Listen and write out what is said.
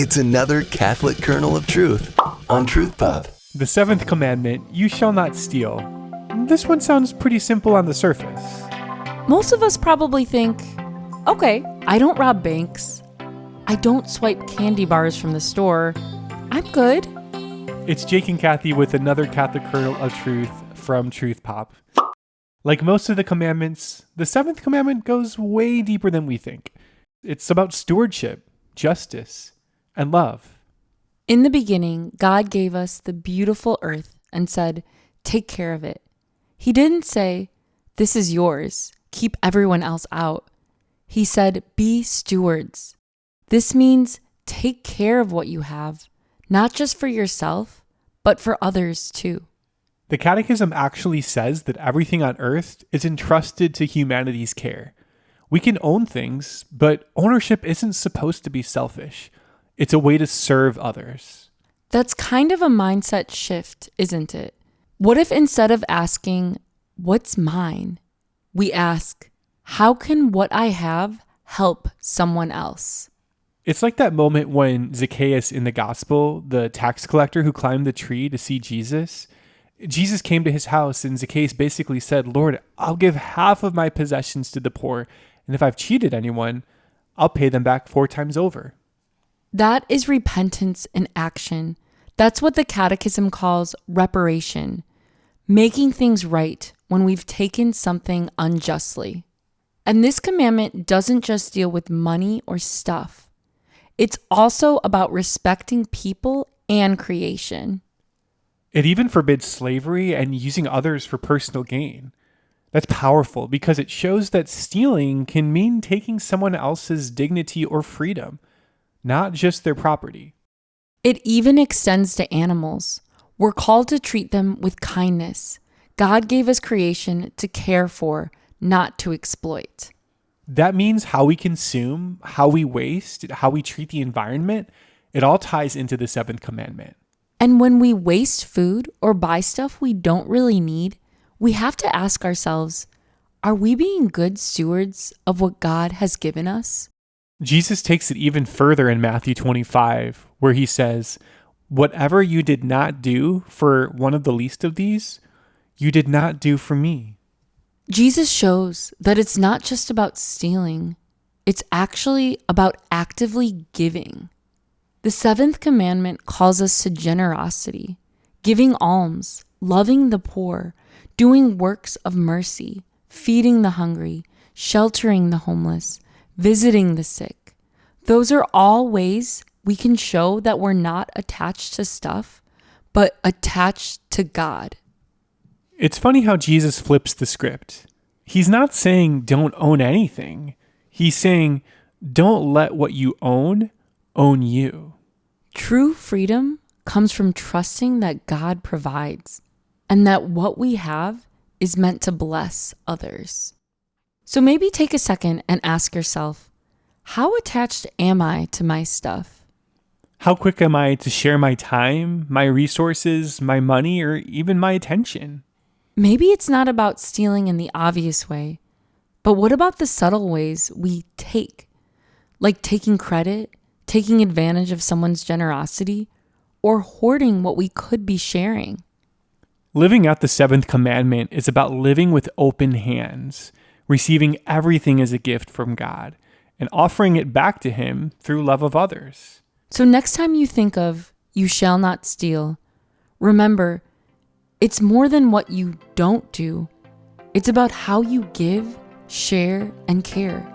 It's another Catholic kernel of truth on Truth Pop. The 7th Commandment, you shall not steal. This one sounds pretty simple on the surface. Most of us probably think, okay, I don't rob banks. I don't swipe candy bars from the store. I'm good. It's Jake and Kathy with another Catholic kernel of truth from Truth Pop. Like most of the commandments, the 7th commandment goes way deeper than we think. It's about stewardship, justice, and love. In the beginning, God gave us the beautiful earth and said, take care of it. He didn't say, this is yours, keep everyone else out. He said, be stewards. This means take care of what you have, not just for yourself, but for others too. The Catechism actually says that everything on earth is entrusted to humanity's care. We can own things, but ownership isn't supposed to be selfish. It's a way to serve others. That's kind of a mindset shift, isn't it? What if instead of asking, what's mine, we ask, how can what I have help someone else? It's like that moment when Zacchaeus in the gospel, the tax collector who climbed the tree to see Jesus, Jesus came to his house and Zacchaeus basically said, Lord, I'll give half of my possessions to the poor. And if I've cheated anyone, I'll pay them back 4 times over. That is repentance in action. That's what the Catechism calls reparation, making things right when we've taken something unjustly. And this commandment doesn't just deal with money or stuff. It's also about respecting people and creation. It even forbids slavery and using others for personal gain. That's powerful because it shows that stealing can mean taking someone else's dignity or freedom, not just their property. It even extends to animals. We're called to treat them with kindness. God gave us creation to care for, not to exploit. That means how we consume, how we waste, how we treat the environment. It all ties into the 7th commandment. And when we waste food or buy stuff we don't really need, we have to ask ourselves, are we being good stewards of what God has given us? Jesus takes it even further in Matthew 25, where he says, whatever you did not do for one of the least of these, you did not do for me. Jesus shows that it's not just about stealing. It's actually about actively giving. The 7th commandment calls us to generosity, giving alms, loving the poor, doing works of mercy, feeding the hungry, sheltering the homeless, visiting the sick. Those are all ways we can show that we're not attached to stuff, but attached to God. It's funny how Jesus flips the script. He's not saying don't own anything. He's saying don't let what you own you. True freedom comes from trusting that God provides and that what we have is meant to bless others. So maybe take a second and ask yourself, how attached am I to my stuff? How quick am I to share my time, my resources, my money, or even my attention? Maybe it's not about stealing in the obvious way, but what about the subtle ways we take? Like taking credit, taking advantage of someone's generosity, or hoarding what we could be sharing. Living out the 7th commandment is about living with open hands, receiving everything as a gift from God, and offering it back to Him through love of others. So next time you think of, you shall not steal, remember, it's more than what you don't do. It's about how you give, share, and care.